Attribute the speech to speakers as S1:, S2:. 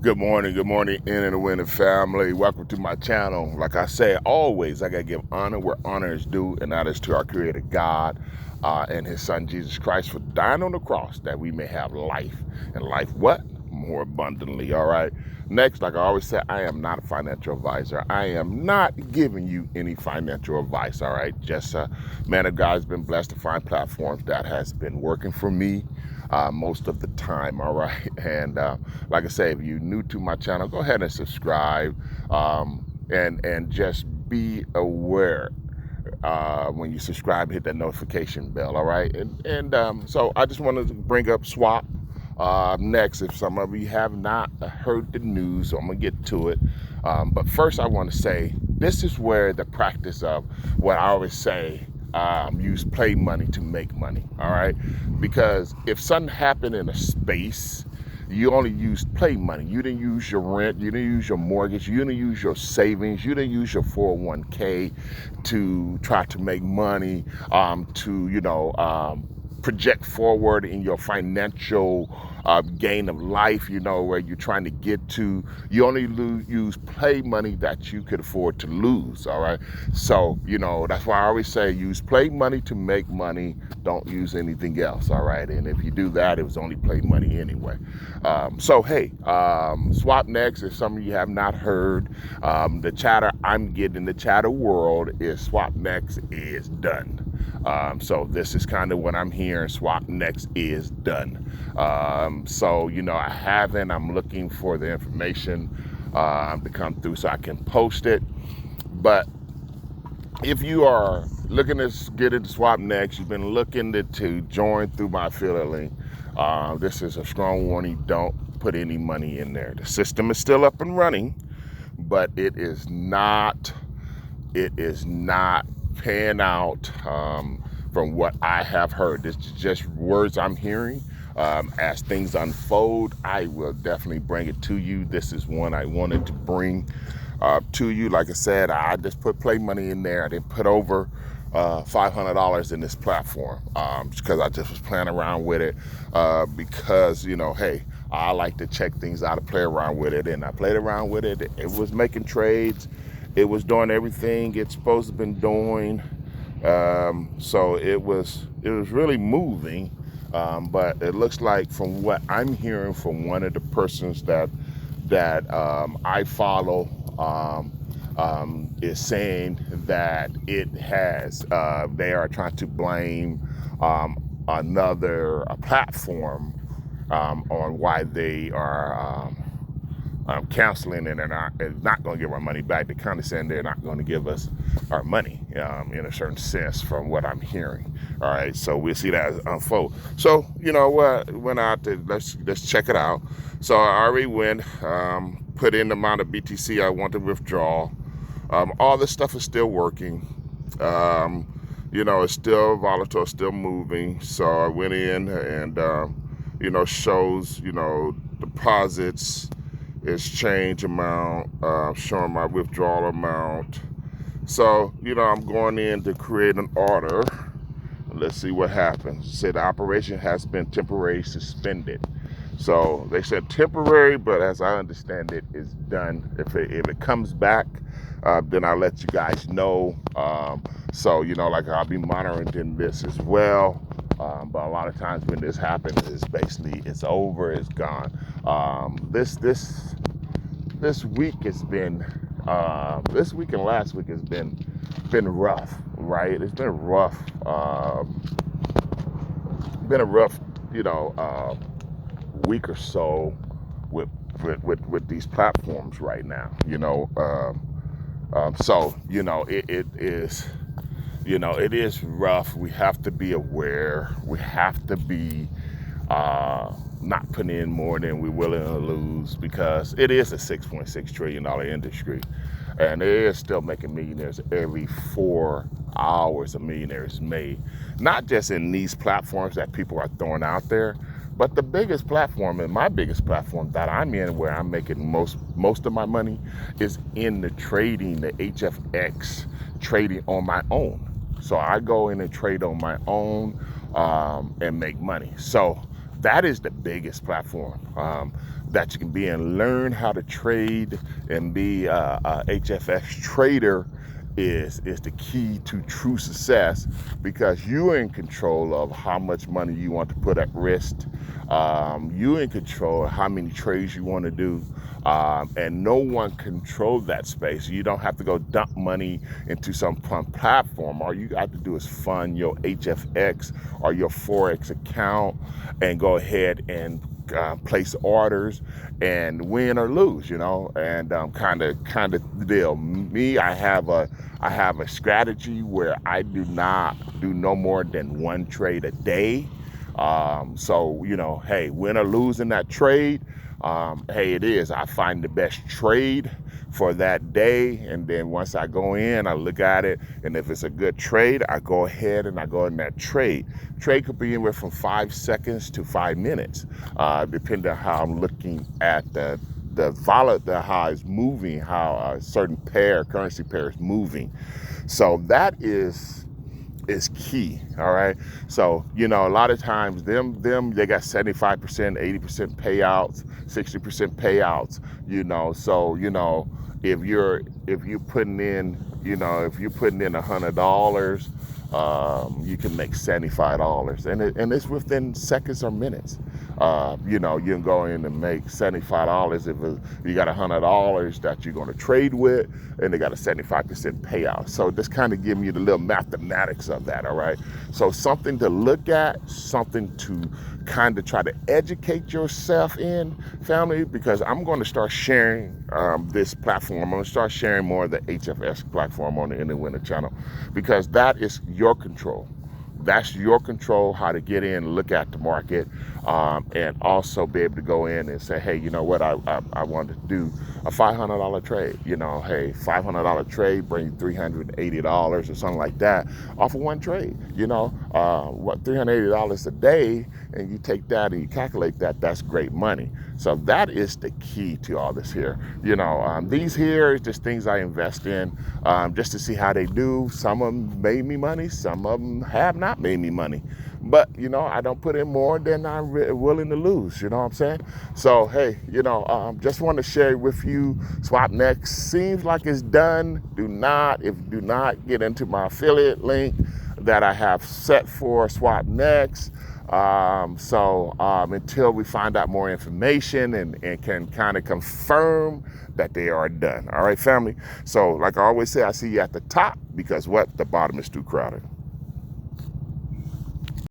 S1: Good morning, in and the winning family. Welcome to my channel. Like I say, always, I gotta give honor where honor is due, and that is to our Creator God and His Son Jesus Christ for dying on the cross that we may have life, and life what? More abundantly. All right. Next, like I always say, I am not a financial advisor. I am not giving you any financial advice. All right. Just man of God has been blessed to find platforms that has been working for me most of the time. All right. And like I say, if you're new to my channel, go ahead and subscribe and just be aware when you subscribe, hit that notification bell. All right. And so I just wanted to bring up Swap next. If some of you have not heard the news, so I'm gonna get to it. But first, I want to say this is where the practice of what I always say, use play money to make money. All right, because if something happened in a space, you only used play money. You didn't use your rent. You didn't use your mortgage. You didn't use your savings. You didn't use your 401k to try to make money, to project forward in your financial gain of life, where you're trying to get to. You only use play money that you could afford to lose. All right. So, that's why I always say use play money to make money. Don't use anything else. All right. And if you do that, it was only play money anyway. Hey, Swapnex, if some of you have not heard, the chatter I'm getting in the chatter world is Swapnex is done. So this is kind of what I'm hearing. Swapnex is done. I'm looking for the information to come through so I can post it. But if you are looking to get into Swapnex, you've been looking to join through my affiliate link, this is a strong warning. Don't put any money in there. The system is still up and running, but it is not paying out from what I have heard. This is just words I'm hearing. As things unfold, I will definitely bring it to you. This is one I wanted to bring to you. Like I said, I just put play money in there. I didn't put over $500 in this platform because I just was playing around with it because, hey, I like to check things out and play around with it. And I played around with it. It was making trades. It was doing everything it's supposed to have been doing. So it was really moving. But it looks like, from what I'm hearing from one of the persons that I follow, is saying that it has, they are trying to blame another platform on why they are canceling, and they're not going to give our money back. They're kind of saying they're not going to give us our money in a certain sense, from what I'm hearing. All right, so we'll see that unfold. So what, went out to let's check it out. So I already went, put in the amount of BTC I want to withdraw. All this stuff is still working. It's still volatile, still moving. So I went in and shows deposits is change amount, showing my withdrawal amount. So, I'm going in to create an order. Let's see what happens. It said the operation has been temporarily suspended. So they said temporary, but as I understand it, it's done. If it comes back, then I'll let you guys know. I'll be monitoring this as well. But a lot of times when this happens, it's over, it's gone. This week has been, this week and last week has been rough, right? It's been rough. Been a rough, week or so with these platforms right now. It is rough. We have to be aware. We have to be not putting in more than we're willing to lose, because it is a $6.6 trillion industry, and it is still making millionaires every 4 hours. A millionaire is made, not just in these platforms that people are throwing out there, but the biggest platform, and my biggest platform that I'm in, where I'm making most of my money, is in the trading, the HFX trading on my own. So I go in and trade on my own and make money. So that is the biggest platform that you can be in. Learn how to trade and be a HFX trader is the key to true success, because you're in control of how much money you want to put at risk. You're in control of how many trades you want to do. And no one controls that space. You don't have to go dump money into some fun platform. All you got to do is fund your HFX or your Forex account and go ahead and place orders and win or lose, and kind of deal. Me, I have a strategy where I do not do no more than one trade a day. So, hey, win or lose in that trade, hey, it is. I find the best trade for that day, and then once I go in, I look at it, and if it's a good trade, I go ahead and I go in that trade. Trade could be anywhere from 5 seconds to 5 minutes, depending on how I'm looking at the how it's moving, how a certain currency pair is moving. So that is key. All right. So, a lot of times them they got 75%, 80% payouts, 60% payouts, so, if you're putting in, if you're putting in $100, you can make $75, and it's within seconds or minutes. You can go in and make $75 if you got $100 that you're going to trade with, and they got a 75% payout. So just kind of giving you the little mathematics of that. All right. So something to look at, something to kind of try to educate yourself in, family, because I'm going to start sharing this platform. I'm going to start sharing more of the HFS platform on the In the Winner channel, because that is your control. That's your control, how to get in, look at the market, and also be able to go in and say, hey, you know what, I want to do a $500 trade. Hey, $500 trade, bring $380 or something like that off of one trade. What, $380 a day, and you take that and you calculate that, that's great money. So that is the key to all this here. These here is just things I invest in just to see how they do. Some of them made me money, some of them have not made me money. But, I don't put in more than I'm willing to lose, you know what I'm saying? So, hey, just want to share with you, Swapnex seems like it's done. Do not get into my affiliate link that I have set for Swapnex. Until we find out more information and can kind of confirm that they are done. All right, family. So like I always say, I see you at the top, because the bottom is too crowded.